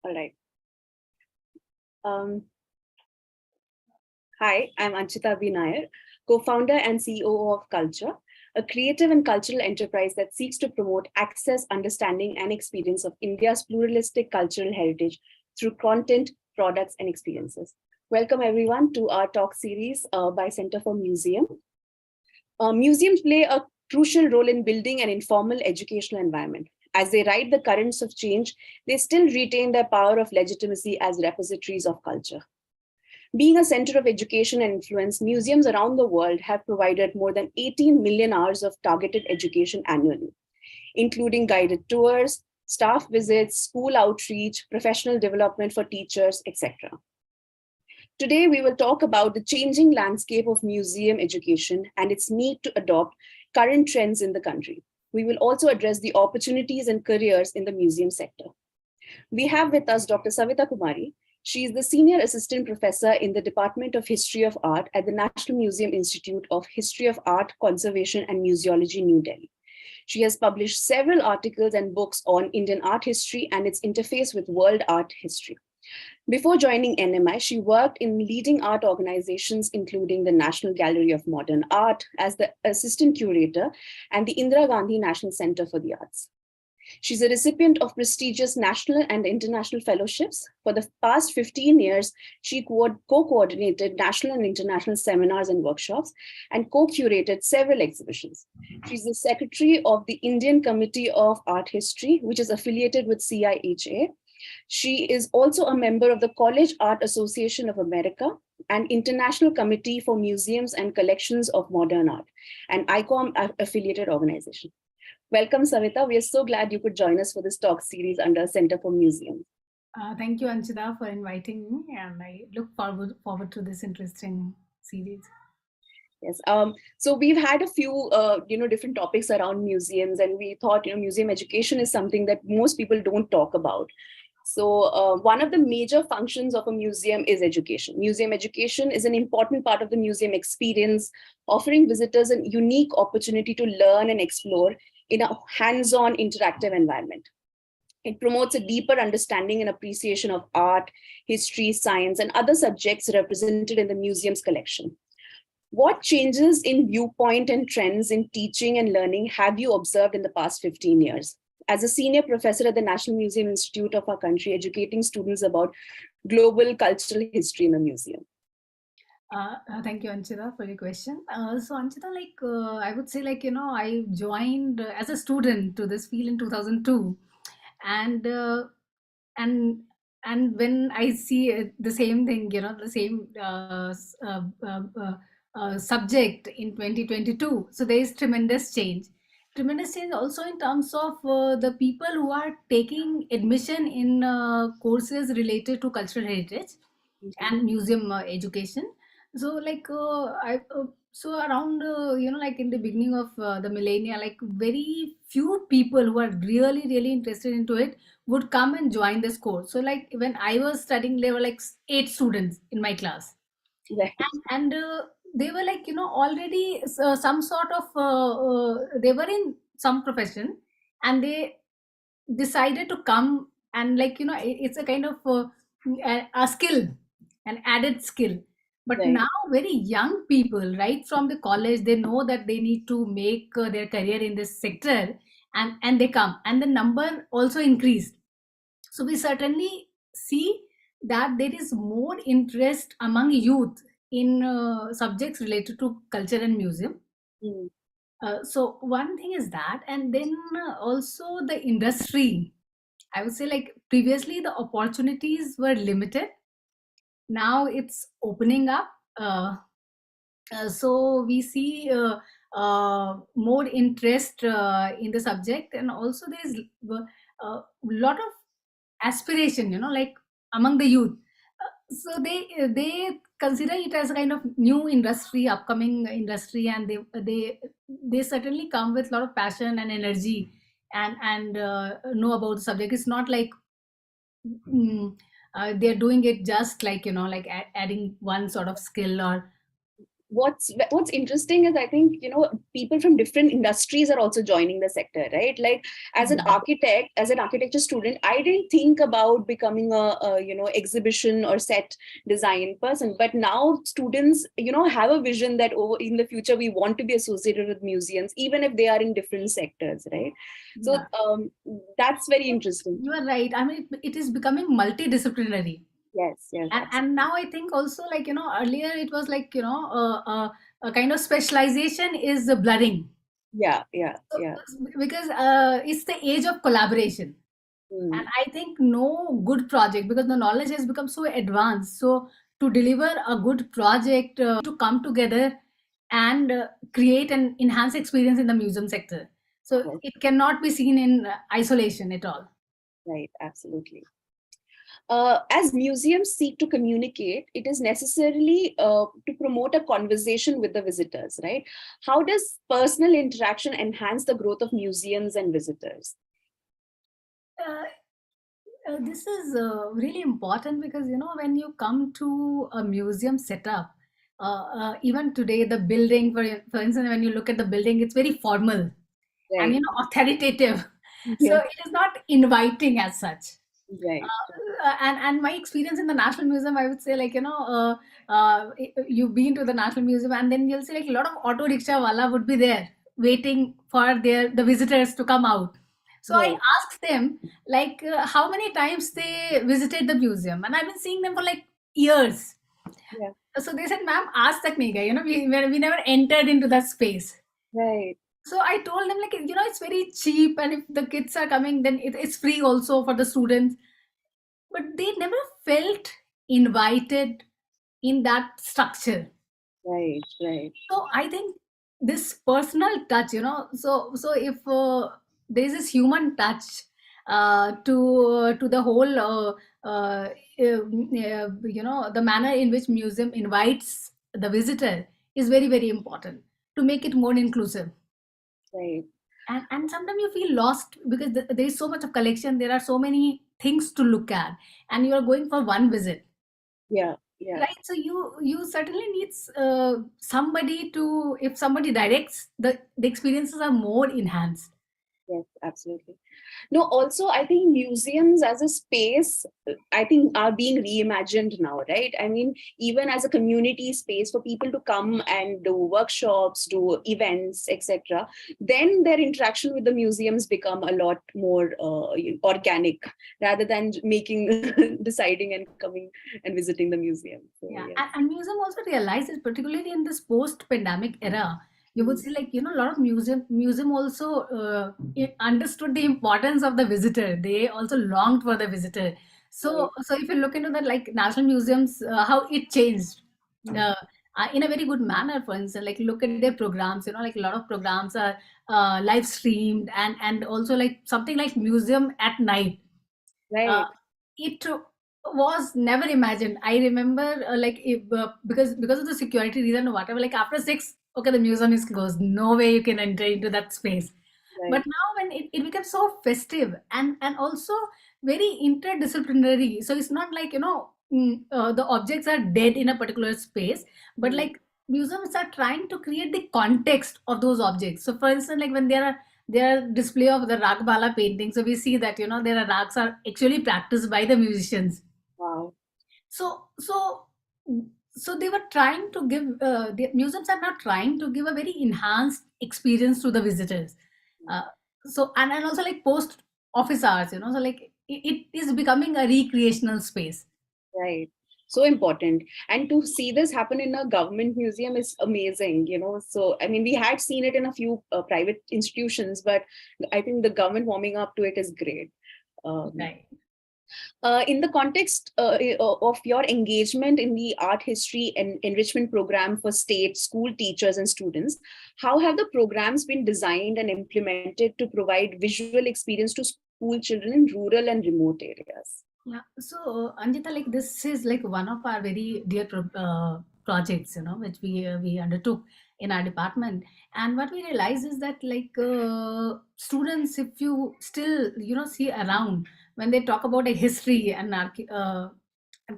All right. Hi, I'm Anchita B. Nair, co-founder and CEO of Culture, a creative and cultural enterprise that seeks to promote access, understanding, and experience of India's pluralistic cultural heritage through content, products, and experiences. Welcome everyone to our talk series by Center for Museum. Museums play a crucial role in building an informal educational environment. As they ride the currents of change, they still retain their power of legitimacy as repositories of culture. Being a center of education and influence, museums around the world have provided more than 18 million hours of targeted education annually, including guided tours, staff visits, school outreach, professional development for teachers, etc. Today, we will talk about the changing landscape of museum education and its need to adopt current trends in the country. We will also address the opportunities and careers in the museum sector. We have with us Dr. Savita Kumari. She is the Senior Assistant Professor in the Department of History of Art at the National Museum Institute of History of Art, Conservation and Museology, New Delhi. She has published several articles and books on Indian art history and its interface with world art history. Before joining NMI, she worked in leading art organizations, including the National Gallery of Modern Art as the assistant curator and the Indira Gandhi National Center for the Arts. She's a recipient of prestigious national and international fellowships. For the past 15 years, she co-coordinated national and international seminars and workshops and co-curated several exhibitions. She's the secretary of the Indian Committee of Art History, which is affiliated with CIHA. She is also a member of the College Art Association of America and International Committee for Museums and Collections of Modern Art, an ICOM affiliated organization. Welcome, Savita. We are so glad you could join us for this talk series under Center for Museums. Thank you, Anchita, for inviting me, and I look forward to this interesting series. Yes. So we've had a few, different topics around museums, and we thought, museum education is something that most people don't talk about. So one of the major functions of a museum is education. Museum education is an important part of the museum experience, offering visitors a unique opportunity to learn and explore in a hands-on interactive environment. It promotes a deeper understanding and appreciation of art, history, science, and other subjects represented in the museum's collection. What changes in viewpoint and trends in teaching and learning have you observed in the past 15 years? As a senior professor at the National Museum Institute of our country, educating students about global cultural history in a museum. Thank you, Anchita, for your question. So, Anchita, I would say, I joined as a student to this field in 2002, and when I see the same thing, the same subject in 2022, so there is tremendous change. Tremendous change also in terms of the people who are taking admission in courses related to cultural heritage and museum education. So so around in the beginning of the millennia, very few people who are really interested into it would come and join this course. So when I was studying, there were 8 students in my class. Yeah. And they were already some sort of they were in some profession, and they decided to come, and it's a kind of a skill, an added skill. But Right. now very young people, right from the college, they know that they need to make their career in this sector, and they come, and the number also increased. So we certainly see that there is more interest among youth in subjects related to culture and museum. Mm. So one thing is that, and then also the industry. I would say, previously the opportunities were limited. Now it's opening up. So we see more interest in the subject, and also there's a lot of aspiration, among the youth. So they consider it as a kind of new industry, upcoming industry, and they certainly come with a lot of passion and energy, and know about the subject. It's not like they're doing it just adding one sort of skill, or what's interesting is, I think, people from different industries are also joining the sector, right? Like, as an architect, as an architecture student, I didn't think about becoming a exhibition or set design person, but now students have a vision that over in the future we want to be associated with museums, even if they are in different sectors, right? So Yeah, that's very interesting. you are right. I mean, it is becoming multidisciplinary. Yes, yes, And absolutely. now I think also, like, earlier it was like, a kind of specialization is blurring. Yeah, yeah, So, yeah. because it's the age of collaboration. And Mm, I think no good project, because the knowledge has become so advanced. So to deliver a good project, to come together and create an enhanced experience in the museum sector. So yes, it cannot be seen in isolation at all. right, absolutely. As museums seek to communicate, it is necessarily to promote a conversation with the visitors, right? How does personal interaction enhance the growth of museums and visitors? Uh, this is really important, because when you come to a museum setup, even today the building, for instance, when you look at the building, it's very formal and Right, authoritative. So yeah, it is not inviting as such. right, And my experience in the National Museum, I would say, like, you've been to the National Museum, and then you'll see like a lot of auto rickshaw wala would be there waiting for the visitors to come out. So I right, asked them, like, how many times they visited the museum, and I've been seeing them for like years. yeah, So they said, "Ma'am, ask tak nahi gaye. We never entered into that space." right, So I told them, like, it's very cheap, and if the kids are coming, then it's free also for the students. But they never felt invited in that structure. right, right, So I think this personal touch, so if there is this human touch to the whole, the manner in which museum invites the visitor is very, very important to make it more inclusive. right. And sometimes you feel lost, because there is so much of collection, there are so many things to look at, and you are going for one visit, Yeah, yeah. right? So you certainly needs somebody to, if somebody directs, the experiences are more enhanced. Yes, absolutely. No, also, I think museums as a space, I think, are being reimagined now, right? I mean, even as a community space for people to come and do workshops, do events, etc. Then their interaction with the museums become a lot more organic, rather than making, deciding and coming and visiting the museum. So, Yeah, yes. and museum also realizes, particularly in this post-pandemic era, you would Mm, see, like, a lot of museum also understood the importance of the visitor. They also longed for the visitor. So right. so if you look into that, like national museums, how it changed Mm, uh, in a very good manner. For instance, like, look at their programs. Like a lot of programs are live streamed, and also like something like museum at night. uh, right. it was never imagined. I remember, like, if, because of the security reason or whatever, like after 6, okay, the museum is closed. No way you can enter into that space. But Right. now when it became so festive, and also very interdisciplinary, so it's not like, the objects are dead in a particular space, but Mm, like museums are trying to create the context of those objects. So for instance, like when there are display of the ragbala painting, so we see that, there are rags are actually practiced by the musicians. wow. So so so they were trying to give, the museums are now trying to give a very enhanced experience to the visitors. uh, and also like post office hours, so like it is becoming a recreational space. Right. So important. And to see this happen in a government museum is amazing. So, I mean, we had seen it in a few private institutions, but I think the government warming up to it is great. Um, Right. in the context of your engagement in the art history and enrichment program for state school teachers and students, how have the programs been designed and implemented to provide visual experience to school children in rural and remote areas? Yeah. So, Anjita, like this is like one of our very dear projects, which we undertook in our department. And what we realize is that, like, students, if you still, see around, when they talk about a history and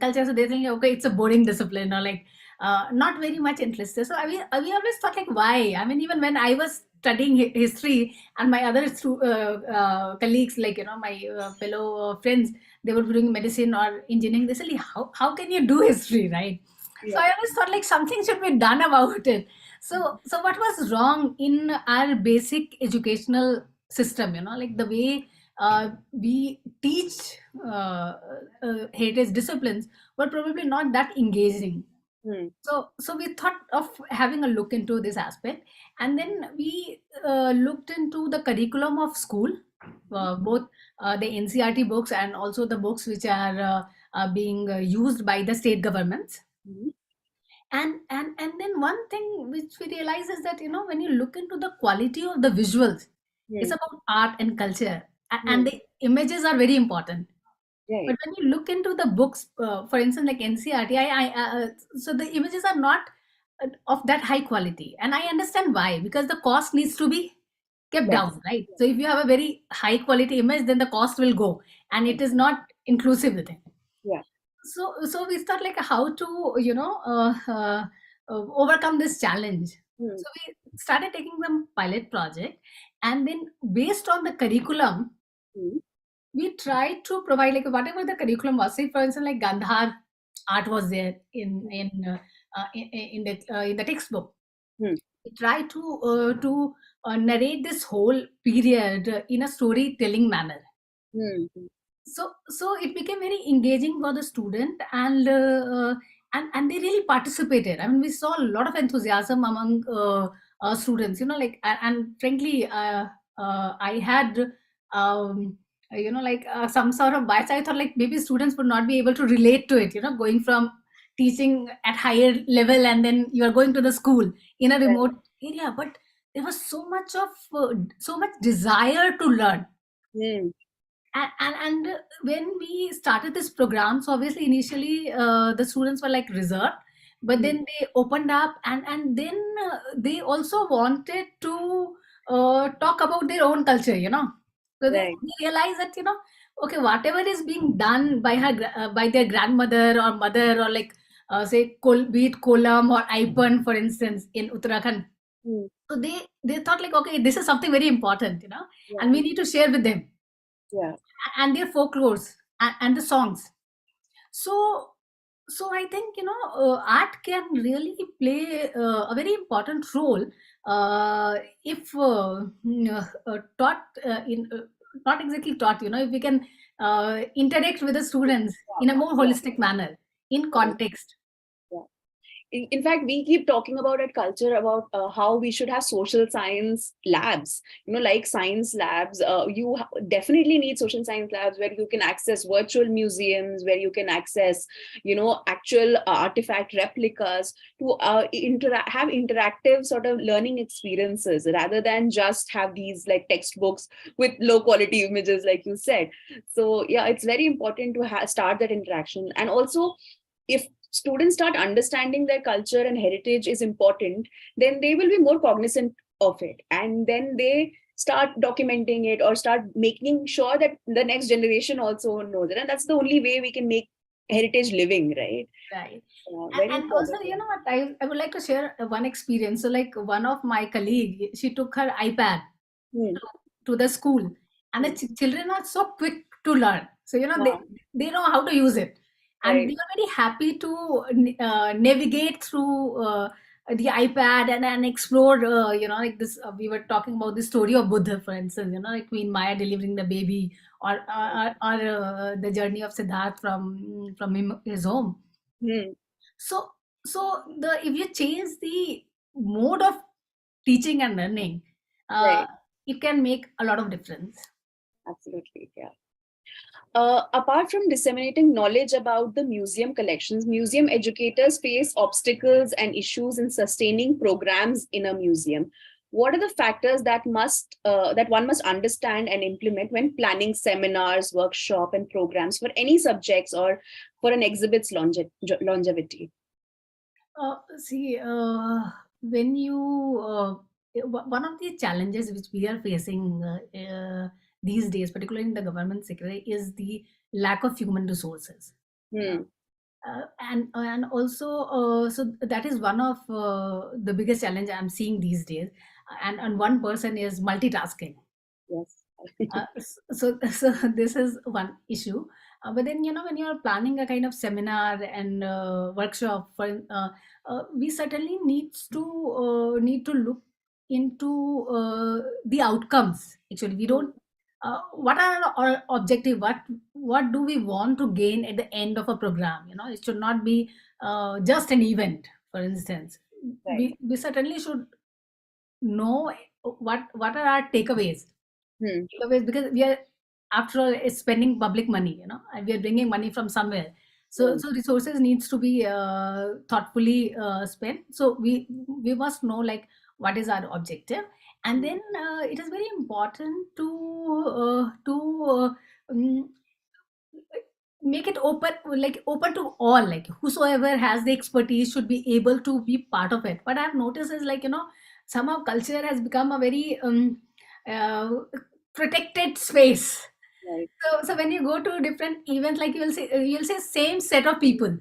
culture, so they think, okay, it's a boring discipline, or like not very much interested. So we always thought like, why? I mean, even when I was studying history, and my other colleagues, like, my fellow friends, they were doing medicine or engineering. They said, how can you do history, right? So Yeah. I always thought like something should be done about it. So what was wrong in our basic educational system? Like the way we teach heritage disciplines were probably not that engaging. Hmm. So we thought of having a look into this aspect, and then we looked into the curriculum of school, both the NCRT books and also the books which are being used by the state governments. Hmm. And then one thing which we realize is that, when you look into the quality of the visuals, it's Hmm. about art and culture, and Hmm. the images are very important. But Right. when you look into the books, for instance, like NCRT, so the images are not of that high quality, and I understand why, because the cost needs to be kept Yes. down, right? So if you have a very high quality image, then the cost will go, and it is not inclusive with it. Yeah. So we start like how to overcome this challenge. Hmm. So we started taking some pilot project, and then based on the curriculum, Hmm. we tried to provide like whatever the curriculum was. Say for instance, like Gandhar art was there in the textbook. Hmm. We tried to narrate this whole period in a storytelling manner. Hmm. Hmm. So it became very engaging for the student, and they really participated. I mean, we saw a lot of enthusiasm among students, like, and frankly, I had like some sort of bias. I thought like maybe students would not be able to relate to it, going from teaching at higher level, and then you are going to the school in a Right. remote area. But there was so much desire to learn. Hmm. And when we started this program, so obviously initially the students were like reserved, but Hmm. then they opened up, and then they also wanted to talk about their own culture, so Right. they realized that, okay, whatever is being done by by their grandmother or mother, or like say be it kolam or aipan, for instance, in Uttarakhand. Hmm. So they thought like, okay, this is something very important, Yeah. and we need to share with them, Yeah. and their folklores, and the songs. So so I think, art can really play a very important role, uh, if taught in not exactly taught, if we can interact with the students in a more Yeah. holistic manner, in Right. context. Yeah. In fact, we keep talking about at culture about how we should have social science labs, like science labs. Definitely need social science labs where you can access virtual museums, where you can access, actual artifact replicas to have interactive sort of learning experiences rather than just have these like textbooks with low quality images, like you said. So yeah, it's very important to start that interaction. And also, if students start understanding their culture and heritage is important, then they will be more cognizant of it, and then they start documenting it or start making sure that the next generation also knows it, and that's the only way we can make heritage living, right? Right. Very And also, positive. what, I would like to share one experience. So like one of my colleague, she took her iPad Hmm. to the school, and the Hmm. children are so quick to learn, so Yeah, they know how to use it, and right. they are very happy to navigate through the iPad, and explore, like this, we were talking about the story of Buddha, for instance, like Queen Maya delivering the baby, or the journey of Siddharth his home. Hmm. So so the if you change the mode of teaching and learning, uh, Right. it can make a lot of difference. Absolutely. Yeah. Apart from disseminating knowledge about the museum collections, museum educators face obstacles and issues in sustaining programs in a museum. What are the factors that one must understand and implement when planning seminars, workshop, and programs for any subjects or for an exhibit's longevity? See, when you one of the challenges which we are facing these days, particularly in the government sector, is the lack of human resources. Hmm. And also, so that is one of the biggest challenge I'm seeing these days. And one person is multitasking. Yes. So this is one issue. But then, when you're planning a kind of seminar and workshop for, we certainly need to look into the outcomes. Actually, we Hmm. don't. What are our objective? What do we want to gain at the end of a program? It should not be just an event. For instance, Right. we certainly should know what are our takeaways. Hmm. Because we are, after all, it's spending public money, and we are bringing money from somewhere. so Hmm. so resources needs to be thoughtfully spent. So we must know, like, what is our objective. And Hmm. then it is very important to um, make it open, like open to all, like whosoever has the expertise should be able to be part of it. What I've noticed is, like, somehow culture has become a very uh, protected space. Right. So when you go to different events, like, you'll say same set of people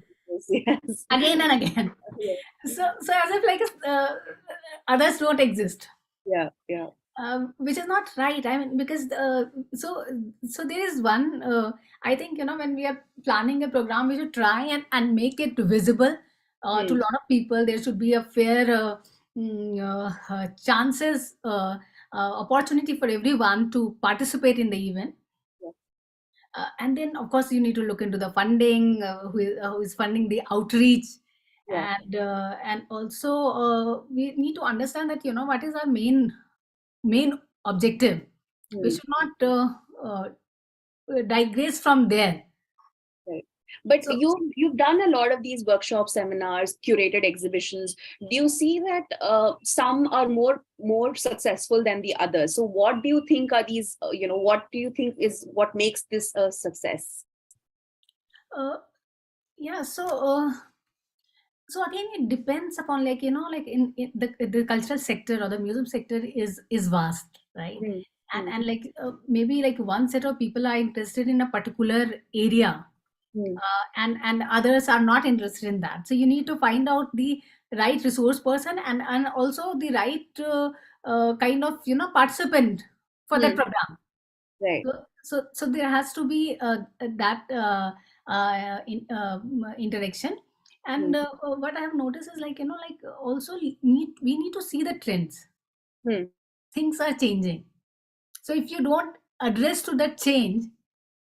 Yes. again and again. Yes. So as if, like, others don't exist. Yeah. Yeah. Which is not right. I mean, because so there is one. I think, when we are planning a program, we should try and make it visible to Hmm. a lot of people. There should be a fair chances, opportunity for everyone to participate in the event. Yeah. And then, of course, you need to look into the funding, who is funding the outreach. Yeah. And also, we need to understand that, what is our main objective. We Hmm. should not digress from there. Right. But So, you've done a lot of these workshops, seminars, curated exhibitions. Do you see that some are more successful than the others? So what do you think are these? What do you think is what makes this a success? uh, yeah, so again, it depends upon, like, like, in the cultural sector or the museum sector is vast, right? Hmm. and Hmm. and like, maybe, like, one set of people are interested in a particular area, Hmm. and others are not interested in that. So you need to find out the right resource person, and also the right kind of, participant for that Hmm. program. Right. So there has to be that interaction. Hmm. And what I have noticed is, like, like, also, we need to see the trends. Hmm. Things are changing. So if you don't address to that change,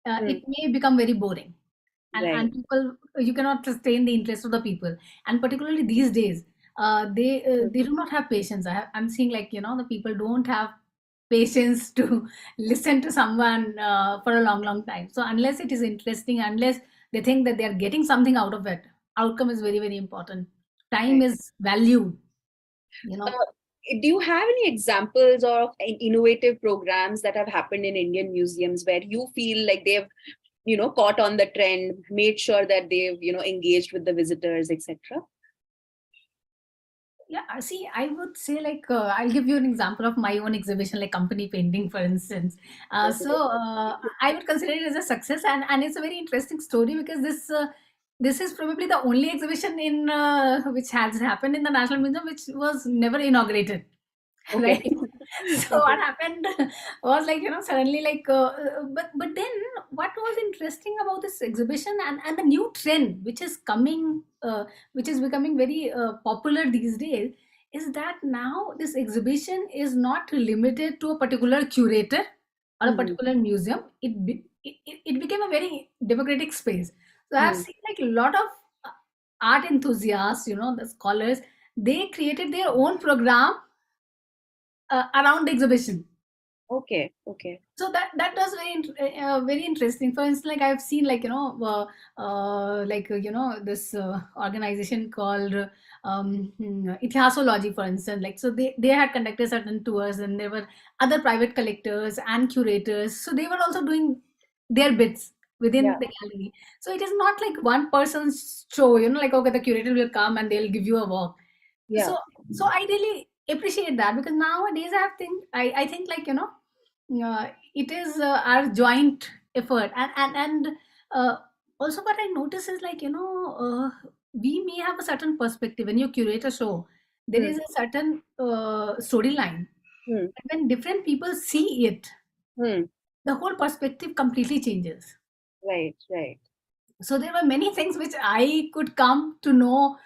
Hmm. it may become very boring. And Right. people, you cannot sustain the interest of the people. And particularly these days, Hmm. they do not have patience. I'm seeing, like, the people don't have patience to listen to someone for a long time. So unless it is interesting, unless they think that they are getting something out of it, outcome is very, very important. Time Right. is value, you know Do you have any examples of innovative programs that have happened in Indian museums where you feel like they've caught on the trend, made sure that they've engaged with the visitors, etc.? Yeah, see, I would say, like, I'll give you an example of my own exhibition, like company painting, for instance. I would consider it as a success, and it's a very interesting story, because this is probably the only exhibition in which has happened in the National Museum, which was never inaugurated. Okay. Right. So what happened was, like, suddenly, like, but then, what was interesting about this exhibition, and the new trend which is coming, which is becoming very popular these days, is that now this exhibition is not limited to a particular curator or a Hmm. particular museum. It became a very democratic space. So I have Hmm. seen, like, a lot of uh, art enthusiasts, the scholars, they created their own program around the exhibition. Okay. Okay. So that was very interesting. For instance, like, I've seen, like, like, this organization called Ithasology, for instance. Like, so they had conducted certain tours, and there were other private collectors and curators, so they were also doing their bits Yeah. within the gallery. So it is not like one person's show, like, okay, the curator will come and they'll give you a walk. Yeah. So I really appreciate that, because nowadays I think, like, it is our joint effort. And uh, Also, what I notice is like, we may have a certain perspective when you curate a show. There Hmm. is a certain storyline. Hmm. But when different people see it, Hmm. the whole perspective completely changes. Right. Right. So there were many things which I could come to know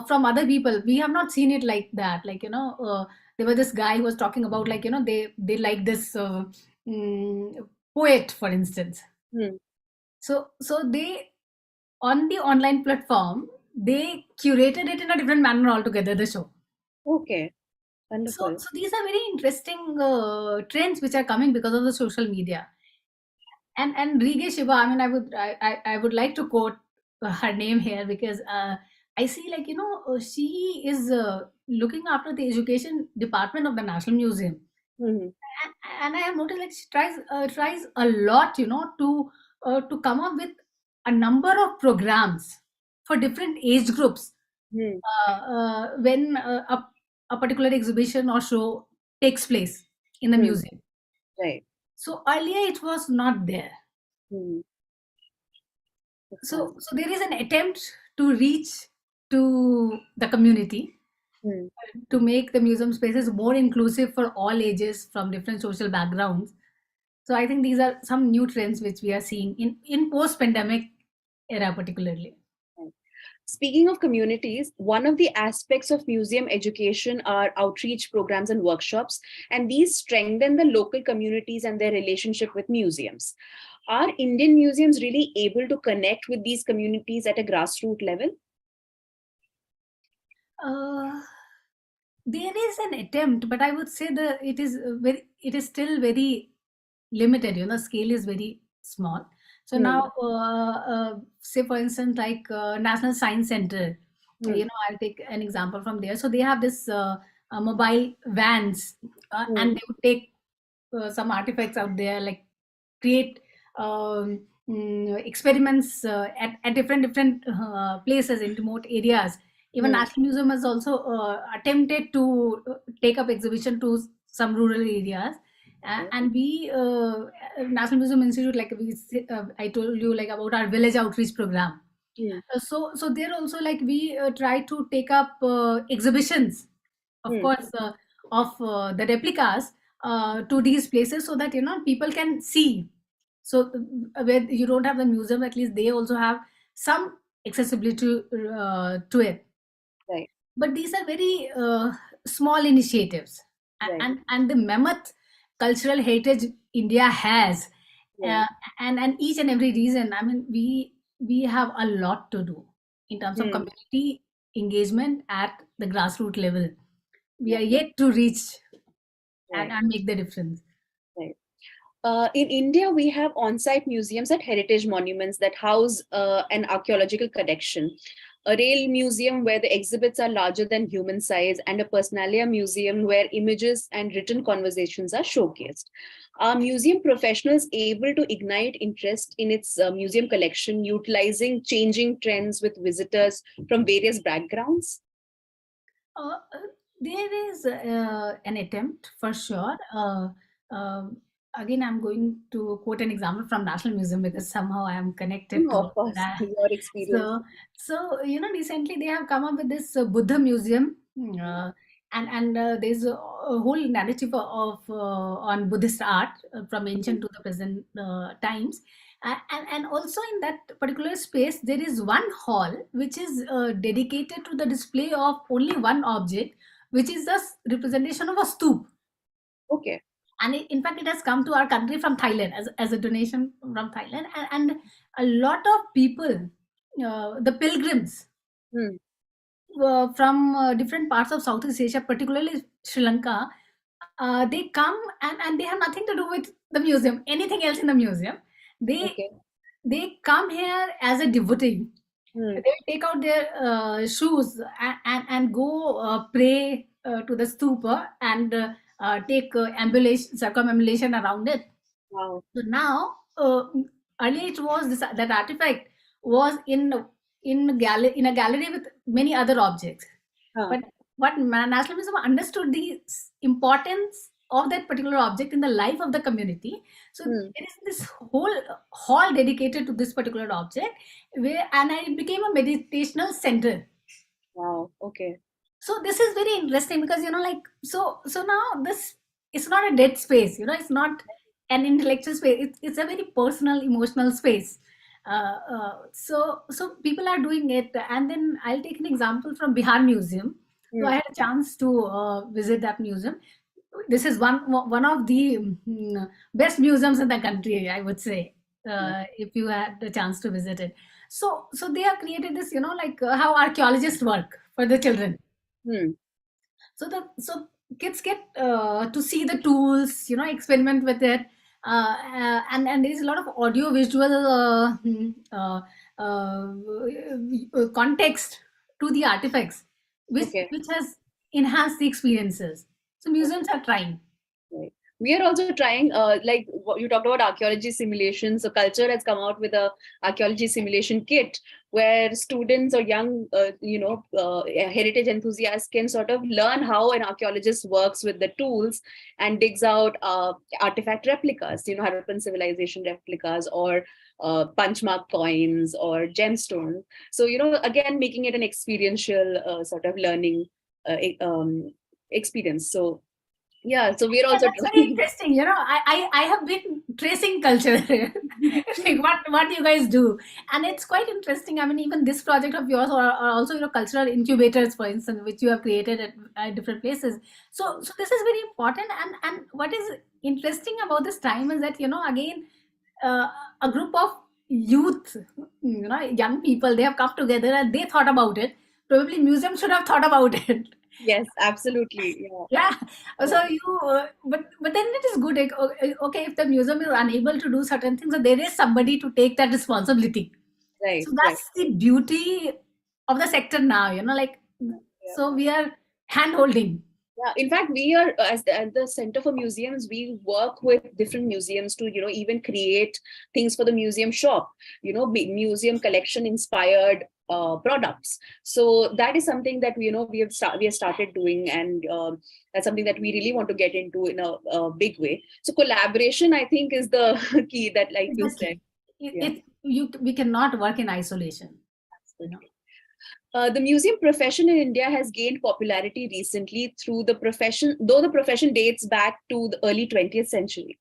from other people. We have not seen it like that. Like, there was this guy who was talking about, like, they like this poet, for instance. Hmm. So they, on the online platform, they curated it in a different manner altogether, the show. Okay. So, Wonderful. so these are very interesting trends which are coming because of the social media. And Rige Shiva, I mean, I would like to quote her name here because I see, like, she is looking after the education department of the National Museum. Hmm. And I have noticed, like, she tries a lot, to come up with a number of programs for different age groups Hmm. when a particular exhibition or show takes place in the Hmm. museum. Right. So earlier it was not there. Hmm. That's So wonderful. there is an attempt to reach to the community, Hmm. to make the museum spaces more inclusive for all ages from different social backgrounds. So I think these are some new trends which we are seeing in post pandemic era particularly. Right. Speaking of communities, one of the aspects of museum education are outreach programs and workshops, and these strengthen the local communities and their relationship with museums. Are Indian museums really able to connect with these communities at a grassroots level? uh, there is an attempt, but I would say it is still very limited. Scale is very small. So Hmm. now, say for instance, like National Science Center, Hmm. I'll take an example from there. So they have this mobile vans, Hmm. and they would take some artifacts out there, like create experiments at different places in remote areas. Even Hmm. National Museum has also attempted to take up exhibition to some rural areas. Okay. And we National Museum Institute, like I told you, like, about our village outreach program. Hmm. So there also, like, we try to take up exhibitions, of Hmm. course, of the replicas to these places, so that people can see. So where you don't have the museum, at least they also have some accessibility to it. Right. But these are very small initiatives. Right. And the mammoth cultural heritage India has, Yeah. uh, and each and every reason, I mean, we have a lot to do in terms of Hmm. community engagement at the grassroots level. We Yeah. are yet to reach Right. and make the difference. Right. In India, we have on-site museums at heritage monuments that house an archaeological collection, a rail museum where the exhibits are larger than human size, and a personalia museum where images and written conversations are showcased. Are museum professionals able to ignite interest in its museum collection, utilizing changing trends with visitors from various backgrounds? There is an attempt for sure. Um Again, I'm going to quote an example from National Museum because somehow I am connected No, to of course, that. your experience. So recently they have come up with this Buddha museum, there's a whole narrative of on Buddhist art from Hmm. ancient to the present times. And also in that particular space, there is one hall which is dedicated to the display of only one object, which is the representation of a stoop. Okay. And in fact, it has come to our country from Thailand as a donation from Thailand. And a lot of people, the pilgrims Hmm. from different parts of Southeast Asia, particularly Sri Lanka, they come, and they have nothing to do with the museum, anything else in the museum. They Okay. they come here as a devotee. Hmm. They take out their shoes and go pray to the stupa, and take ambulation, circumambulation around it. Wow. So now, earlier it was this, that artifact was in a gallery with many other objects. Huh. But what National Museum understood the importance of that particular object in the life of the community. So Hmm. there is this whole hall dedicated to this particular object, where and it became a meditational center. Wow. Okay. So this is very interesting because like so now this it's not a dead space, it's not an intellectual space, it's a very personal emotional space. So people are doing it, and then I'll take an example from Bihar Museum. So Hmm. I had a chance to visit that museum. This is one of the best museums in the country, I would say, Yeah. if you had the chance to visit it. So they have created this, like how archaeologists work for the children. Hmm. So kids get to see the tools, experiment with it, and there is a lot of audio visual context to the artifacts, which Okay. which has enhanced the experiences. So museums are trying. Right. We are also trying, like what you talked about archaeology simulation. So Culture has come out with a archaeology simulation kit where students or young, heritage enthusiasts can sort of learn how an archaeologist works with the tools and digs out artifact replicas, Harappan civilization replicas or punchmark coins or gemstones. So, again, making it an experiential sort of learning experience. So, yeah, so we're Yeah, also that's very doing. interesting. I have been tracing culture, like what you guys do, and it's quite interesting. I mean, even this project of yours, or also cultural incubators, for instance, which you have created at different places. So this is very important. And what is interesting about this time is that again, uh, a group of youth, young people, they have come together and they thought about it. Probably museum should have thought about it. Yes, absolutely. Yeah, Yeah. yeah. So but then it is good, like, okay, if the museum is unable to do certain things, so there is somebody to take that responsibility. Right, So right. that's the beauty of the sector now, like, Yeah. so we are hand holding. Yeah, in fact, we are at the Center for Museums. We work with different museums to, even create things for the museum shop. Museum collection inspired products. So that is something that we have started doing, and that's something that we really want to get into in a big way. So collaboration, I think, is the key. That, like you Exactly. said, yeah, We cannot work in isolation, you know. absolutely. The museum profession in India has gained popularity recently through the profession, though the profession dates back to the early 20th century.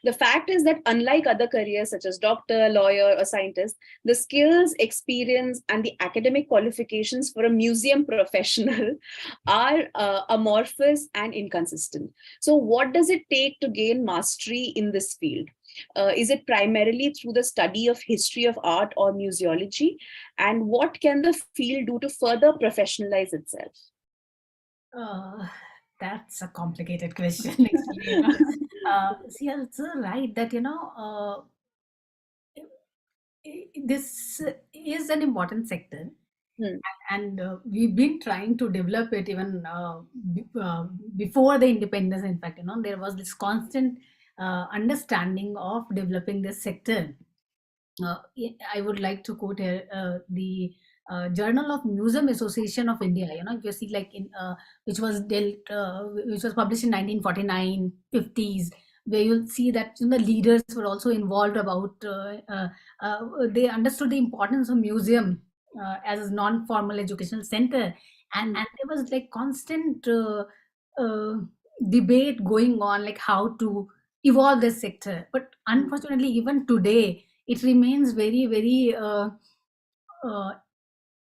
The fact is that, unlike other careers such as doctor, lawyer, or scientist, the skills, experience, and the academic qualifications for a museum professional are amorphous and inconsistent. So, what does it take to gain mastery in this field? Is it primarily through the study of history of art or museology? And what can the field do to further professionalize itself? uh, that's a complicated question, actually, see, also right that this is an important sector, Hmm. and we've been trying to develop it even before the independence. In fact, there was this constant understanding of developing this sector. I would like to quote here the Journal of Museum Association of India. If you see, like, which was published in 1949, 50s, where you'll see that the leaders were also involved about. They understood the importance of museum as a non-formal educational center, Hmm. and there was like constant uh, debate going on, like how to evolve this sector. But Hmm. unfortunately, even today it remains very, very uh,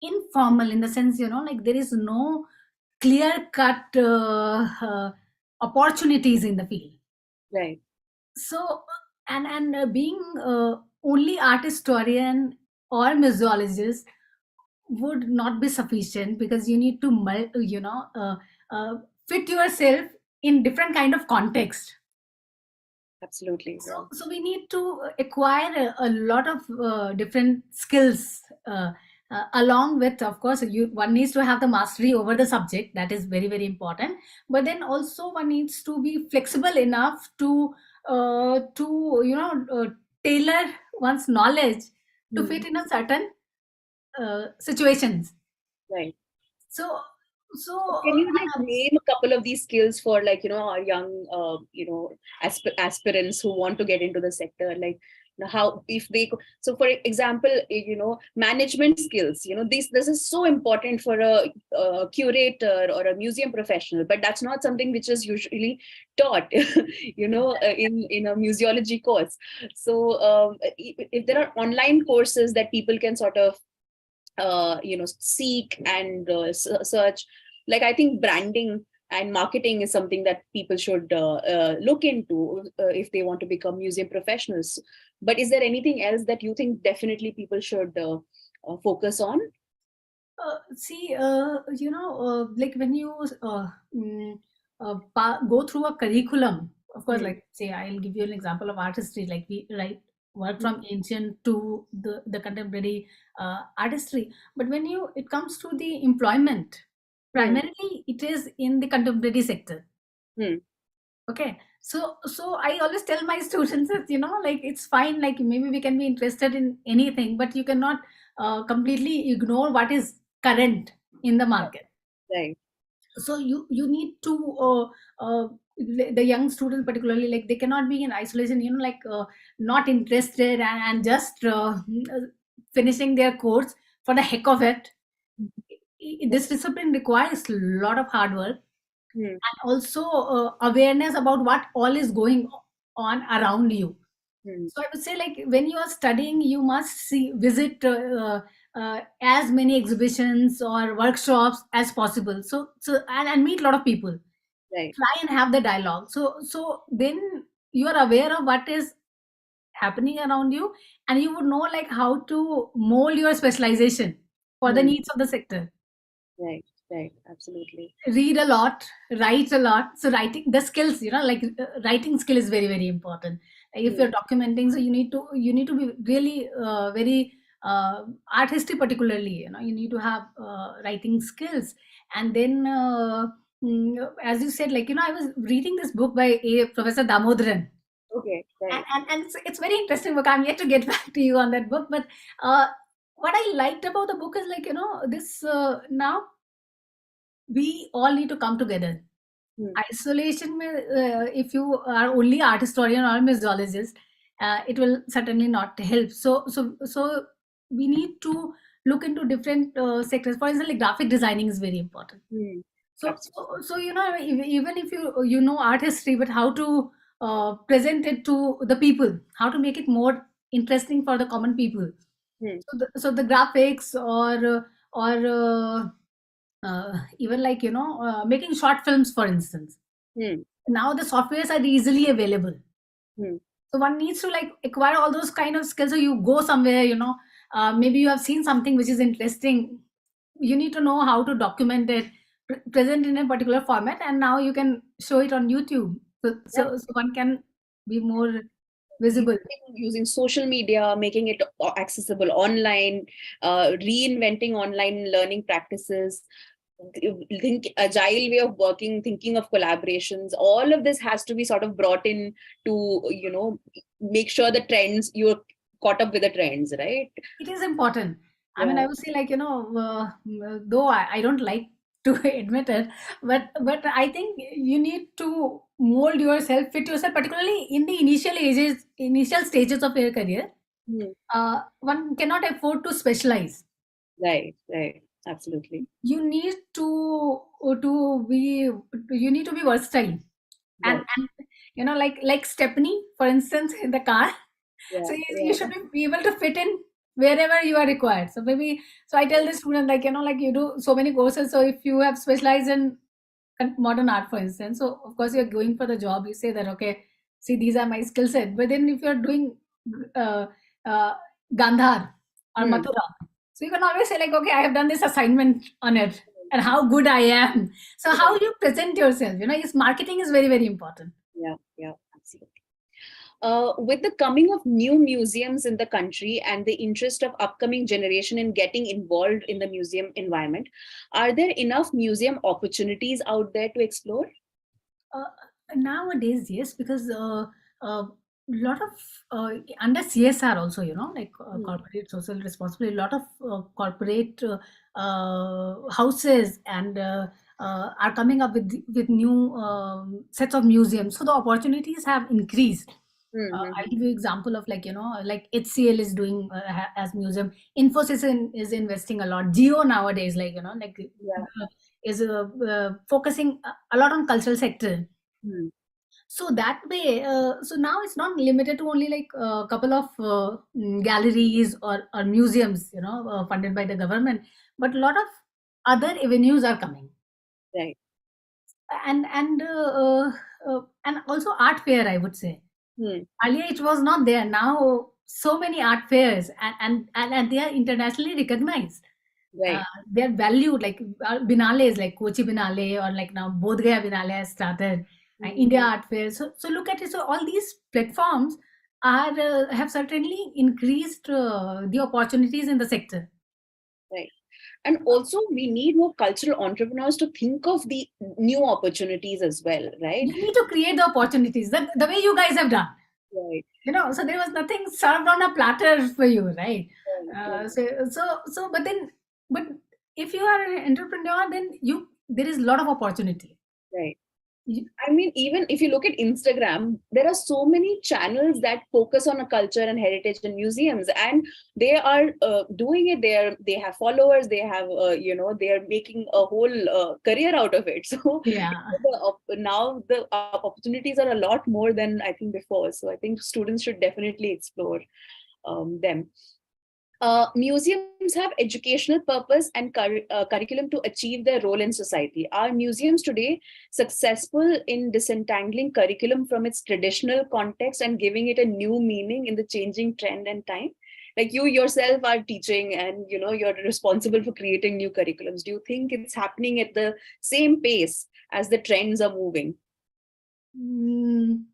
informal, in the sense, like there is no clear cut opportunities in the field. Right. So and being only art historian or museologist would not be sufficient, because you need to fit yourself in different kind of context. Absolutely. so Yeah. so we need to acquire a lot of different skills, along with, of course, one needs to have the mastery over the subject. That is very, very important. But then also one needs to be flexible enough to tailor one's knowledge to Hmm. fit in a certain situations. Right. So So Can you like name a couple of these skills for like, our young, aspirants who want to get into the sector? Like, how if they so for example, management skills, this is so important for a curator or a museum professional, but that's not something which is usually taught in a museology course. So if there are online courses that people can sort of seek and search, like I think branding and marketing is something that people should look into if they want to become museum professionals. But is there anything else that you think definitely people should focus on? see, like when you go through a curriculum, of course, Hmm. like say, I'll give you an example of art history. Like we work Hmm. from ancient to the contemporary artistry. But when it comes to the employment, Hmm. primarily it is in the contemporary sector. Hmm. Okay, so I always tell my students that like it's fine, like maybe we can be interested in anything, but you cannot completely ignore what is current in the market. Right. So you need to the young students particularly, like they cannot be in isolation, like not interested and just finishing their course for the heck of it. This discipline requires a lot of hard work, Hmm. and also awareness about what all is going on around you. Hmm. So I would say, like when you are studying, you must visit as many exhibitions or workshops as possible. So and meet a lot of people. Right. Try and have the dialogue. So then you are aware of what is happening around you, and you would know like how to mold your specialization for the Hmm. needs of the sector. Right. Right. Absolutely. Read a lot, write a lot. So writing the skills, like writing skill is very very important. Like if Hmm. you're documenting, so you need to be really very art history particularly. You need to have writing skills, and then as you said, like I was reading this book by a Professor Damodaran, Okay. Right. and it's very interesting book. I'm yet to get back to you on that book, but what I liked about the book is like this now we all need to come together. Hmm. Isolation mein, if you are only art historian or museologist, it will certainly not help. So we need to look into different sectors. For instance, like graphic designing is very important. Hmm. So Absolutely. so, so even if you know art history, but how to present it to the people, how to make it more interesting for the common people. Hmm. So the graphics or even like making short films, for instance. Hmm. Now the softwares are easily available, Hmm. so one needs to like acquire all those kind of skills. So you go somewhere, maybe you have seen something which is interesting, you need to know how to document it, present in a particular format, and now you can show it on YouTube, so one can be more visible. Using social media, making it accessible online, reinventing online learning practices, think agile way of working, thinking of collaborations. All of this has to be sort of brought in to make sure the trends, you're caught up with the trends, right? It is important. I mean, Yeah. I would say like though I don't like to admit it, but I think you need to mold yourself, fit yourself, particularly in the initial stages of your career. Hmm. One cannot afford to specialize. Right. Right. Absolutely. You need to be you need to be versatile, and Right. like Stephanie, for instance, in the car. Yeah. So you Yeah. should be able to fit in wherever you are required. So maybe, so I tell the student, like like you do so many courses. So if you have specialized in modern art, for instance, so of course you're going for the job, you say that, okay, see, these are my skill set. But then if you're doing uh, uh, Gandhar or Hmm. Mathura, so you can always say like, okay, I have done this assignment on it and how good I am. So how Right. you present yourself, is marketing is very very important. Yeah. Yeah. Absolutely. With the coming of new museums in the country and the interest of upcoming generation in getting involved in the museum environment, are there enough museum opportunities out there to explore? Uh, Nowadays, yes, because lot of under CSR also, like Hmm. corporate social responsibility, a lot of corporate houses and are coming up with new sets of museums, so the opportunities have increased. I'll Hmm. give you example of, like, like HCL is doing as museum. Infosys is investing a lot. Geo nowadays, like, like Yeah. is focusing a lot on cultural sector. Hmm. So that way, so now it's not limited to only like a couple of galleries or museums, funded by the government, but a lot of other avenues are coming. Right. And also art fair, I would say. Hmm. Earlier it was not there. Now so many art fairs, and they are internationally recognized. uh, Right. they are valued, like Binales, like Kochi Binale, or like now Bodh Gaya Binale has started, Hmm. India Art Fair. So look at it. So all these platforms are have certainly increased the opportunities in the sector. Right. And also, we need more cultural entrepreneurs to think of the new opportunities as well, right? You need to create the opportunities the way you guys have done. Right. So there was nothing served on a platter for you, right? Right. Right. But if you are an entrepreneur, then there is a lot of opportunity. Right. You, I mean, even if you look at Instagram, there are so many channels that focus on a culture and heritage and museums, and they are doing it. They have followers. They have they are making a whole career out of it. So yeah. now the opportunities are a lot more than I think before. So I think students should definitely explore them. Museums have educational purpose and curriculum to achieve their role in society. Are museums today successful in disentangling curriculum from its traditional context and giving it a new meaning in the changing trend and time? Like you yourself are teaching, and you're responsible for creating new curriculums. Do you think it's happening at the same pace as the trends are moving? Mm,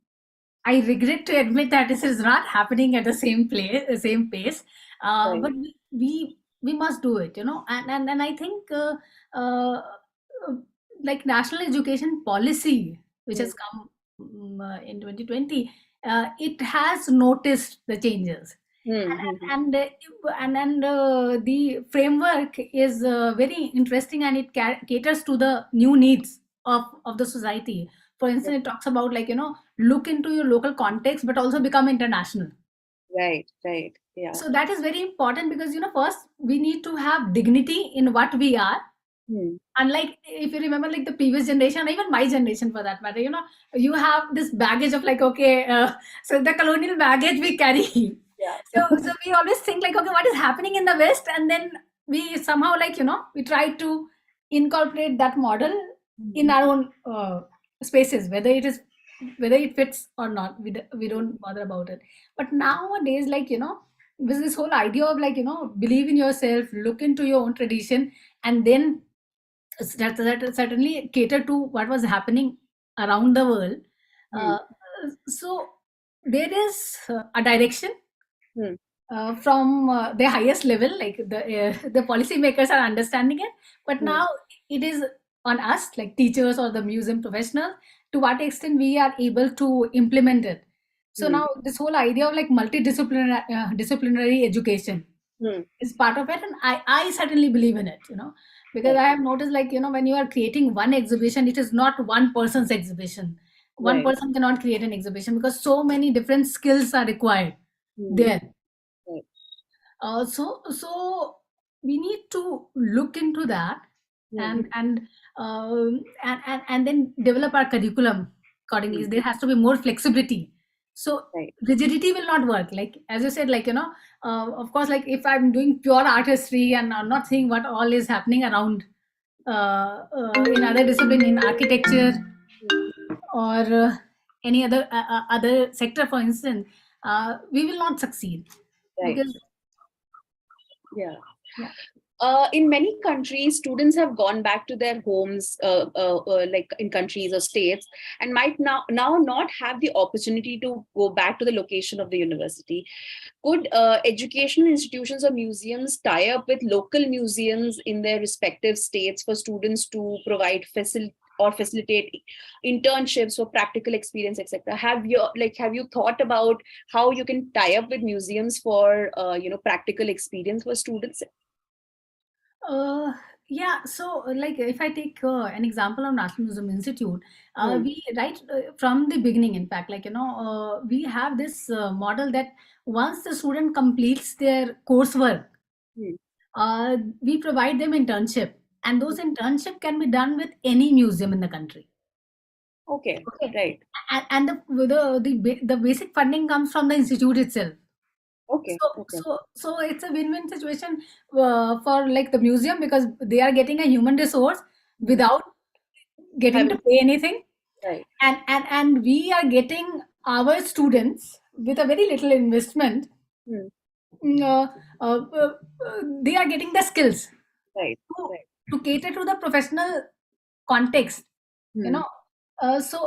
I regret to admit that this is not happening at the same pace. Right. But we must do it, and I think uh, uh, like national education policy, which Hmm. has come in 2020, it has noticed the changes, Hmm. Hmm. Hmm. and the framework is very interesting, and it caters to the new needs of the society. For instance, it talks about, like, look into your local context but also become international. Right. Right. Yeah. So that is very important, because first we need to have dignity in what we are. Hmm. Unlike, if you remember, like the previous generation, or even my generation for that matter, you have this baggage of, like, okay, so the colonial baggage we carry. Yeah. So we always think, like, okay, what is happening in the West, and then we somehow, like, we try to incorporate that model in our own spaces, whether it fits or not, we don't bother about it. But nowadays, like, with this whole idea of, like, believe in yourself, look into your own tradition, and then that certainly cater to what was happening around the world. Hmm. uh, so there is a direction Hmm. from the highest level, like the policymakers are understanding it, but Hmm. now it is on us, like teachers or the museum professionals, to what extent we are able to implement it. So Hmm. now this whole idea of, like, multidisciplinary disciplinary education Hmm. is part of it, and I certainly believe in it, because Right. I have noticed, like, when you are creating one exhibition, it is not one person's exhibition. One Right. person cannot create an exhibition, because so many different skills are required Hmm. there. Right. So we need to look into that, Hmm. and then develop our curriculum accordingly. Hmm. There has to be more flexibility. So Right. rigidity will not work. Like, as you said, like, of course, like, if I'm doing pure art history and I'm not seeing what all is happening around in other discipline, in architecture Hmm. or any other sector, for instance, we will not succeed, Right. because Yeah. yeah. In many countries, students have gone back to their homes, like in countries or states, and might now not have the opportunity to go back to the location of the university. Could educational institutions or museums tie up with local museums in their respective states for students to provide or facilitate internships for practical experience, etc. Have you thought about how you can tie up with museums for practical experience for students? Uh, yeah, so like if I take an example of National Museum Institute, Hmm. we right from the beginning, in fact, we have this model that once the student completes their coursework, Hmm. we provide them internship, and those internship can be done with any museum in the country. Okay, Okay, right. and the basic funding comes from the institute itself. Okay, okay. So it's a win-win situation for like the museum, because they are getting a human resource Hmm. without getting to Having pay anything, right. and we are getting our students with a very little investment. Hmm. mm, uh, they are getting the skills Right, to, right. to cater to the professional context, you Hmm. know. So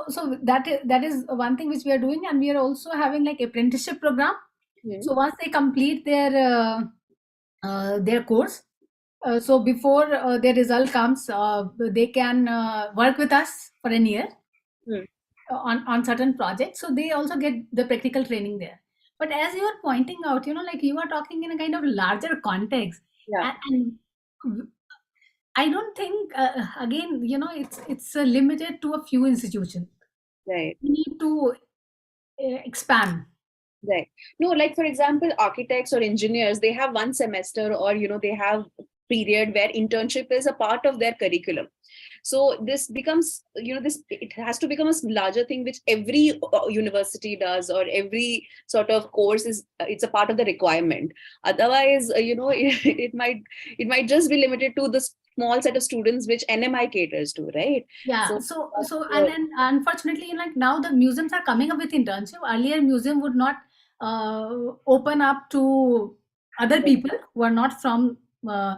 that is one thing which we are doing, and we are also having like apprenticeship program. Hmm. So once they complete their course, so before their result comes, they can work with us for a year Hmm. on certain projects. So they also get the practical training there. But as you are pointing out, like you are talking in a kind of larger context, Yeah, and I don't think again, it's limited to a few institutions. right. We need to expand. Right. No, like for example, architects or engineers, they have one semester or they have period where internship is a part of their curriculum. So this becomes, this it has to become a larger thing which every university does, or every sort of course is it's a part of the requirement. Otherwise, it might just be limited to the small set of students which NMI caters to, right? Yeah, So so uh, and then unfortunately, like now the museums are coming up with internship. Earlier, museum would not open up to other people who are not uh,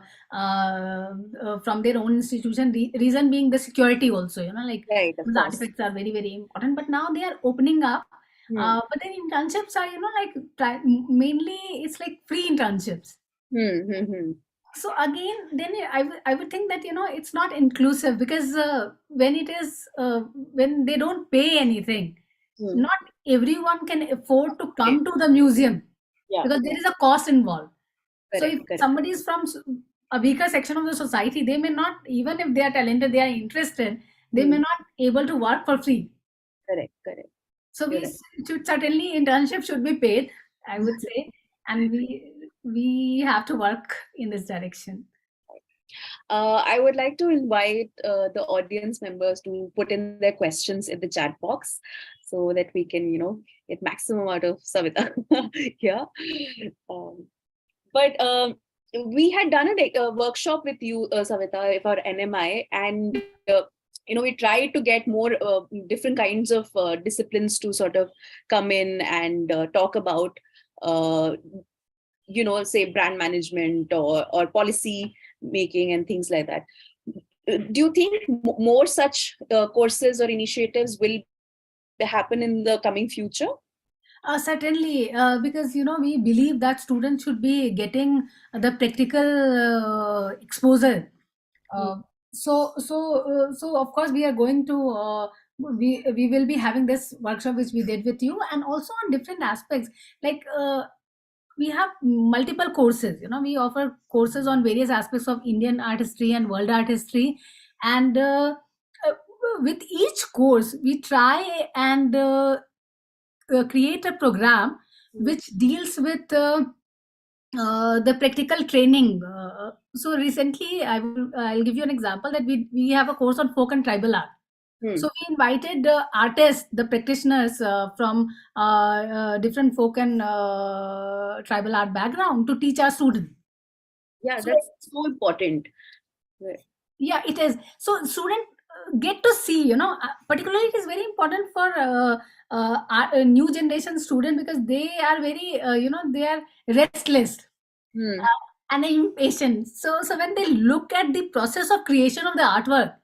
from their own institution. Reason being the security also. Like right, of the course. artifacts are very very important. But now they are opening up. Hmm. But then internships are like mainly it's like free internships. Hmm. Hmm. Hmm. So again, then I would think that it's not inclusive, because when they don't pay anything, Hmm. not everyone can afford to Okay. come to the museum, Yeah, because yeah. there is a cost involved. So Correct, if correct, somebody is from a weaker section of the society, they may not, even if they are talented, they are interested, they may hmm, not able to work for free. correct, correct. So You're we right. should certainly, internship should be paid, I would say, and we have to work in this direction. I would like to invite the audience members to put in their questions in the chat box so that we can, get maximum out of Savita here. Um, but we had done a workshop with you, Savita, for NMI, and we tried to get more different kinds of disciplines to sort of come in and talk about uh, say brand management or policy making and things like that. Do you think more such courses or initiatives will happen in the coming future? Certainly, because we believe that students should be getting the practical exposure. Hmm. So of course we are going to we will be having this workshop which we did with you, and also on different aspects, like we have multiple courses. We offer courses on various aspects of Indian art history and world art history, and uh, with each course we try and create a program Hmm. which deals with the practical training. So recently, I'll give you an example that we have a course on folk and tribal art. Hmm. So we invited the artists, the practitioners from different folk and tribal art background to teach our students. Yeah, So that's so important. Right. yeah, it is. So student get to see, particularly it is very important for new generation student, because they are very they are restless Hmm. and impatient. So when they look at the process of creation of the artwork,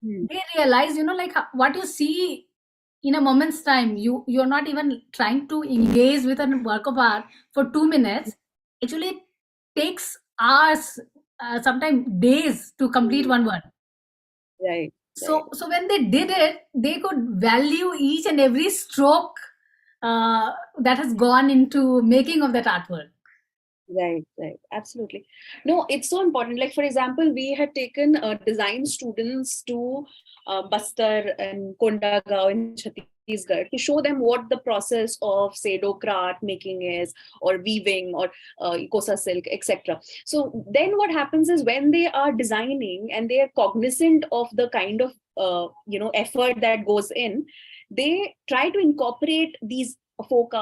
Hmm. they realize, like what you see in a moment's time, you're not even trying to engage with a work of art for 2 minutes. Actually it takes hours, sometimes days to complete Hmm. one word. Right. right, So when they did it, they could value each and every stroke that has gone into making of that artwork. right. Absolutely. No, it's so important. Like, for example, we had taken design students to Bastar and Kondagaon in Chhattisgarh to show them what the process of, say, dokra art making is, or weaving, or kosa silk, etc. So then what happens is when they are designing and they are cognizant of the kind of effort that goes in, they try to incorporate these folk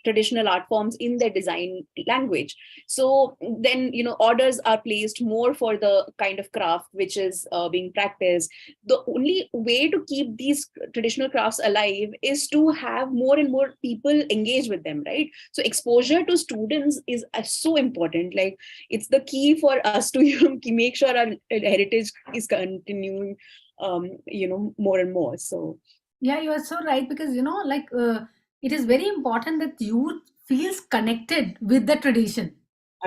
traditional art forms in their design language. So then orders are placed more for the kind of craft which is being practiced. The only way to keep these traditional crafts alive is to have more and more people engage with them, right? So exposure to students is so important. Like, it's the key for us to make sure our heritage is continuing more and more. So Yeah, you are so right, because it is very important that youth feels connected with the tradition.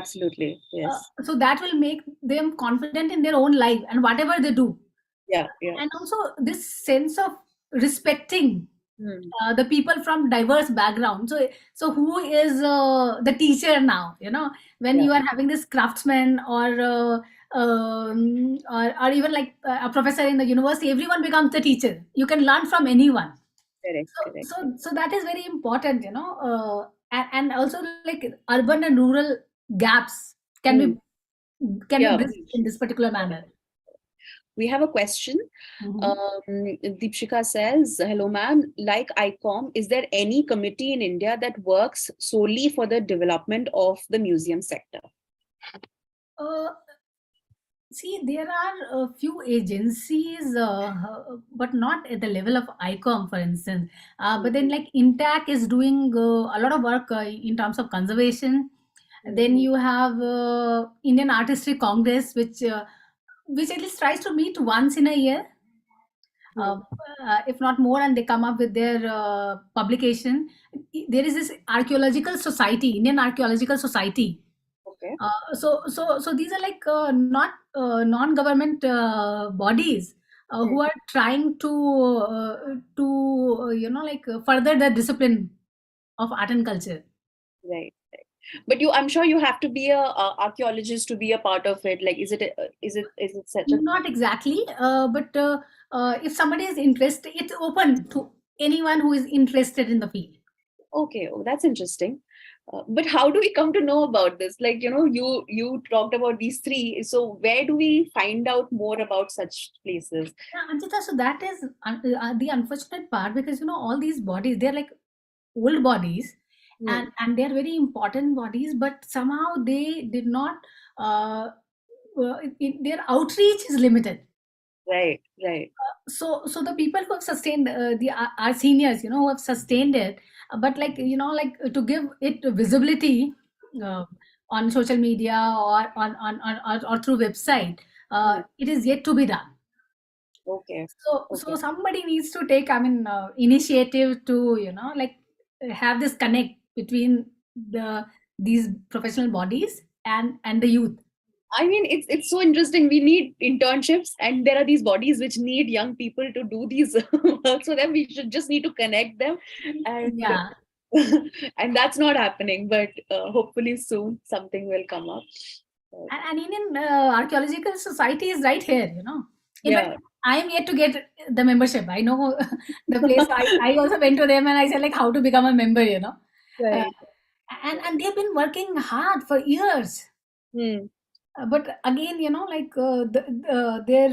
absolutely, yes. So that will make them confident in their own life and whatever they do. Yeah. And also this sense of respecting Hmm. the people from diverse backgrounds. So who is the teacher now? When Yeah, you are having this craftsman, or even like a professor in the university, everyone becomes the teacher. You can learn from anyone. correct, So correct. so that is very important. And also like urban and rural gaps can Hmm. be can be Yeah, bridged in this particular manner. we have a question. Mhm. Deepshika says, hello, ma'am. Like ICOM, is there any committee in India that works solely for the development of the museum sector? Uh, See, there are a few agencies, but not at the level of ICOM, for instance. But then, like Intac is doing a lot of work in terms of conservation. Mm-hmm. Then you have Indian Artistry Congress, which at least tries to meet once in a year, uh, if not more, and they come up with their publication. There is this archaeological society, Indian Archaeological Society. Okay. So these are like not non-government bodies Hmm. who are trying to further the discipline of art and culture. Right. But I'm sure you have to be a archaeologist to be a part of it. Like, is it such a Not exactly, but if somebody is interested, it's open to anyone who is interested in the field. okay? Oh, that's interesting. But how do we come to know about this? Like, you talked about these three. So where do we find out more about such places? Yeah, Anjita, so that is the unfortunate part, because all these bodies, they're like old bodies, Hmm. and they're very important bodies, but somehow they did not uh, their outreach is limited. Right, right. So the people who have sustained the our seniors, who have sustained it, but like to give it visibility uh, on social media, or or through website, Hmm. it is yet to be done. Okay, So okay. somebody needs to take, I mean, initiative to have this connect between these professional bodies and the youth. I mean, it's so interesting. We need internships, and there are these bodies which need young people to do these work. So then we should just need to connect them, and Yeah. and that's not happening. But hopefully soon something will come up. And Indian Archaeological Society is right here. In fact, Yeah, I am yet to get the membership. I know the place. I also went to them and I said like how to become a member. Uh, right. and they've been working hard for years. Hmm. But again, their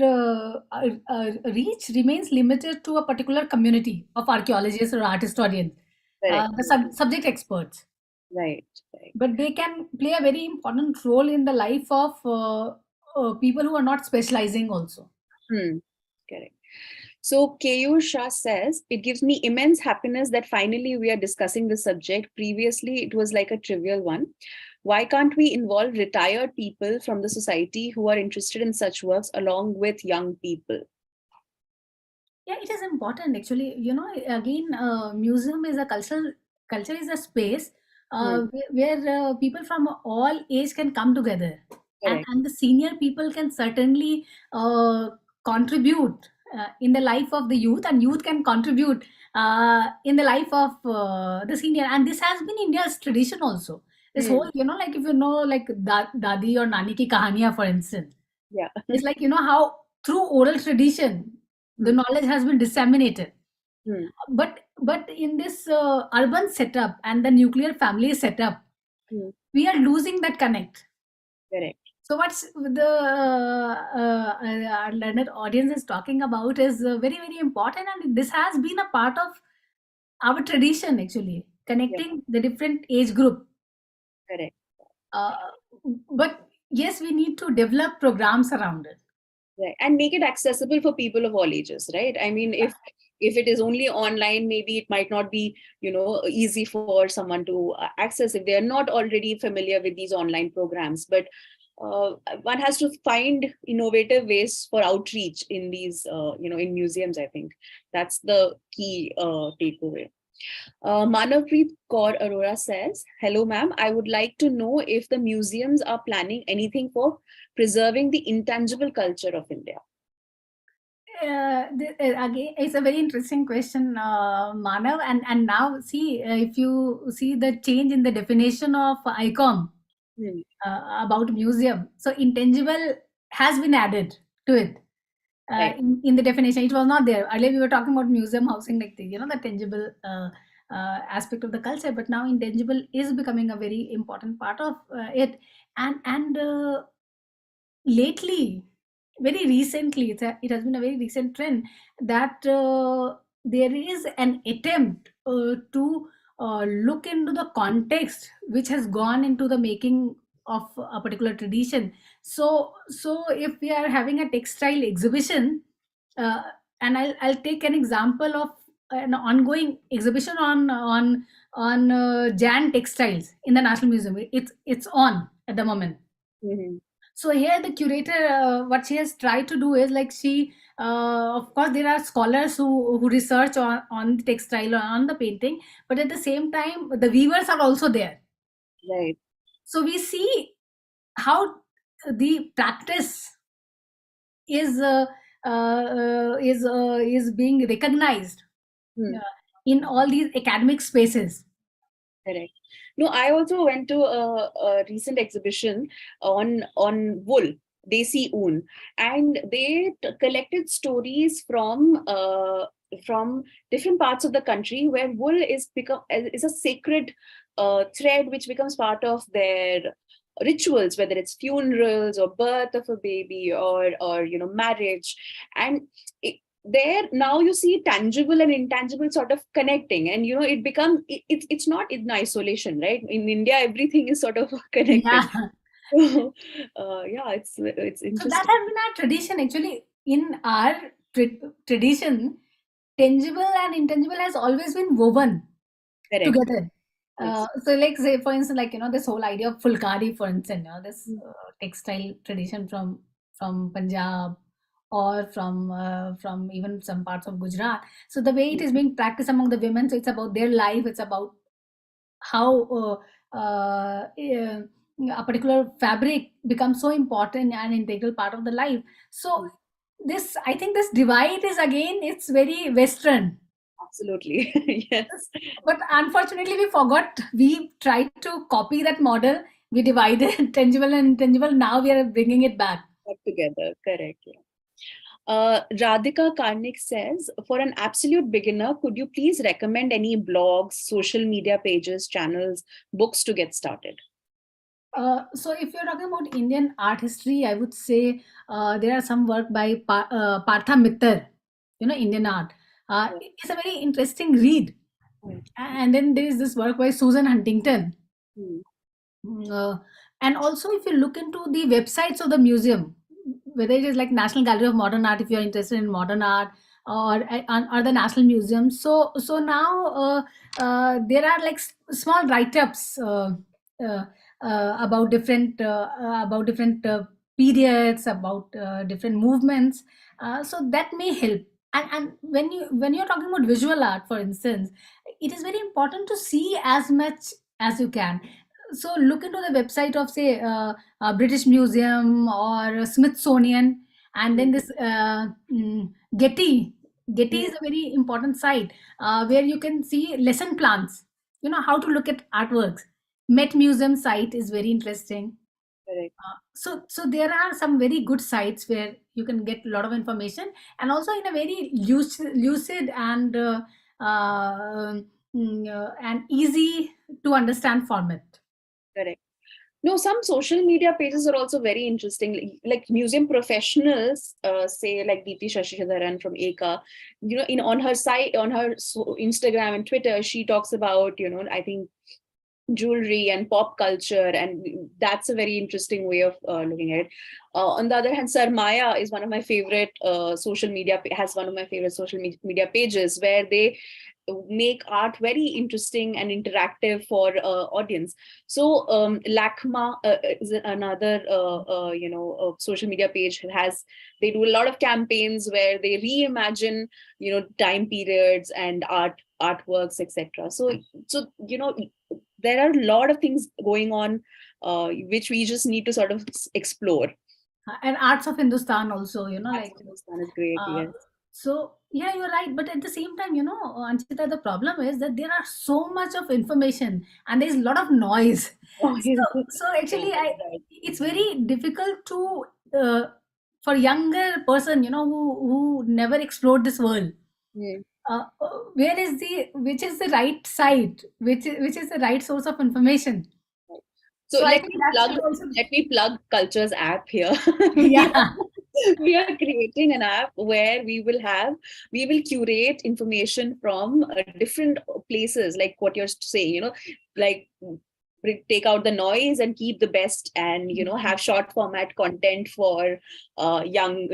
reach remains limited to a particular community of archaeologists or art historians, Correct. the subject experts. Right. Right. But they can play a very important role in the life of people who are not specializing also. Hmm. Correct. So Keyur Shah says, it gives me immense happiness that finally we are discussing this subject. Previously, it was like a trivial one. Why can't we involve retired people from the society who are interested in such works along with young people? Yeah, it is important actually. Again, museum is a culture is a space Hmm. where people from all age can come together, and Correct. and the senior people can certainly uh, contribute in the life of the youth, and youth can contribute in the life of the senior. And this has been India's tradition also. This Hmm. whole, like if you know, like Dadi or Nani ki kahaniya, for instance, Yeah. it's like, how through oral tradition, the Hmm. knowledge has been disseminated. Hmm. But in this urban setup and the nuclear family setup, Hmm. we are losing that connect. Correct. So what's the our learned audience is talking about is very, very important, and this has been a part of our tradition actually, Yeah. connecting the different age group. Correct. Uh, but yes, we need to develop programs around it. Right. And make it accessible for people of all ages, right? I mean, if it is only online, maybe it might not be, easy for someone to access if they are not already familiar with these online programs. But one has to find innovative ways for outreach in these, in museums. I think that's the key takeaway. Manavpreet Kaur Arora says, "Hello, ma'am. I would like to know if the museums are planning anything for preserving the intangible culture of India." Again, it's a very interesting question, Manav. And now see, if you see the change in the definition of ICOM Hmm. about museum, so intangible has been added to it. Right. In the definition, it was not there earlier. We were talking about museum housing, like the tangible aspect of the culture, but now intangible is becoming a very important part of it. And lately, very recently, it has been a very recent trend that there is an attempt to look into the context which has gone into the making of a particular tradition. So if we are having a textile exhibition, uh, and I'll take an example of an ongoing exhibition on Jan textiles in the National Museum. It's on at the moment. Hmm. So here the curator, what she has tried to do is, like, she of course there are scholars who research on the textile or on the painting, but at the same time the weavers are also there. Right. So we see how the practice is is being recognized Hmm. uh, in all these academic spaces. Correct. No, I also went to a recent exhibition on wool, Desi Oon, and they collected stories from different parts of the country where wool is a sacred thread which becomes part of their rituals, whether it's funerals or birth of a baby or marriage, and there now you see tangible and intangible sort of connecting, and it becomes it's not in isolation, right? In India everything is sort of connected. Yeah. So yeah, it's So that interesting. has been our tradition actually. In our tradition, tangible and intangible has always been woven Correct. together. Yes. So, like, say for instance, like, this whole idea of fulkari, for instance, this Mm. textile tradition from Punjab, or from even some parts of Gujarat. So the way it is being practiced among the women, so it's about their life, it's about how a particular fabric becomes so important and integral part of the life. So this, I think, this divide is, again, it's very Western. Absolutely. Yes. But unfortunately, we tried to copy that model. We divided tangible and intangible. Now we are bringing it back. Got together. Correct. Yeah. Radhika Karnik says, for an absolute beginner, could you please recommend any blogs, social media pages, channels, books to get started? So if you're talking about Indian art history, I would say there are some work by Partha Mittal, Indian art. It's a very interesting read. Yeah. And then there is this work by Susan Huntington. Hmm. Mm, and also, if you look into the websites of the museum, whether it is like National Gallery of Modern Art, if you're interested in modern art, or the National Museum. So now there are like small write-ups uh, about different periods, about different movements. So that may help. And when you're talking about visual art, for instance, it is very important to see as much as you can. So look into the website of, say, British Museum or Smithsonian, And then this Getty is a very important site where you can see lesson plans, how to look at artworks. Met Museum site is very interesting. Correct. So there are some very good sites where you can get a lot of information, and also in a very lucid and and easy to understand format. Correct. No, some social media pages are also very interesting. Like museum professionals, say like Deepti Shashidharan from Eka, on her site, on her Instagram and Twitter, she talks about, I think jewelry and pop culture, and that's a very interesting way of looking at it. On the other hand, Sarmaya is one of my favorite social media, has one of my favorite social media pages where they make art very interesting and interactive for audience. So Lakma is another social media page. They do a lot of campaigns where they reimagine time periods and artworks, etc. So there are a lot of things going on which we just need to sort of explore. And Arts of Hindustan also, That's is great, uh, yes. so yeah, you're right. But at the same time, Anchita, the problem is that there are so much of information and there's a lot of noise. Oh, So, yes. so actually, Right. it's very difficult to uh, for younger person, who never explored this world. Hmm. Which is the right site, which is the right source of information. So So I think that should also be, let me plug Culture's app here. we yeah. we are creating an app where we will curate information from different places, like what you're saying, like take out the noise and keep the best, and have short format content for young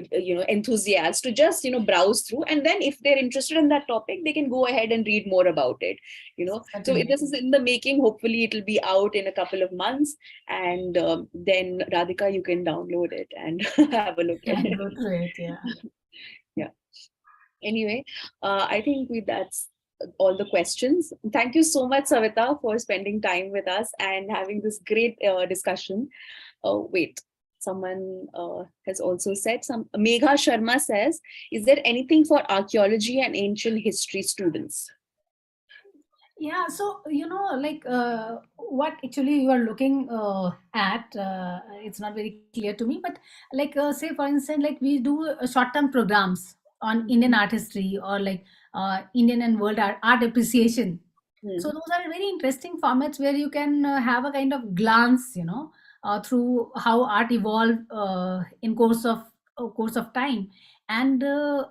enthusiasts to just browse through, and then if they're interested in that topic, they can go ahead and read more about it. So Certainly. this is in the making. Hopefully it'll be out in a couple of months, and then Radhika, you can download it and have a look at And it. go through it, yeah. Yeah. Anyway, I think that's all the questions. Thank you so much, Savita, for spending time with us and having this great discussion. Wait, someone has also said, Megha Sharma says, is there anything for archaeology and ancient history students? Yeah, so what actually you are looking at, it's not very clear to me, but like say for instance, like we do short-term programs on Indian art history, or like Indian and world art appreciation. So Hmm. those are very interesting formats where you can have a kind of glance, through how art evolved in course of time. And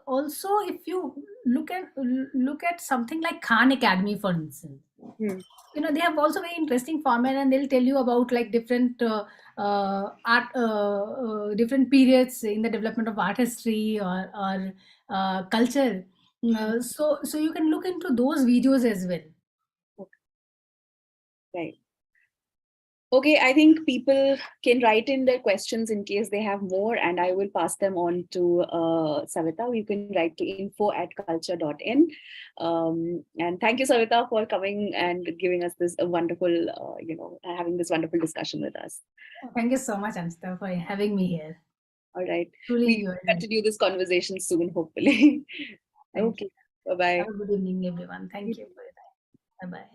also, if you look at something like Khan Academy, for instance, Hmm. they have also very interesting format, and they'll tell you about like different art different periods in the development of art history, or culture. So you can look into those videos as well. Okay. Right. Okay, I think people can write in their questions in case they have more, and I will pass them on to Savita. You can write to info@culture.in. And thank you, Savita, for coming and giving us this wonderful, having this wonderful discussion with us. Thank you so much, Anshita, for having me here. All right. Truly We enjoyed it. continue this conversation soon, hopefully. Thank you. Okay. Bye-bye. Have a good evening, everyone. Thank you for your time. Bye bye.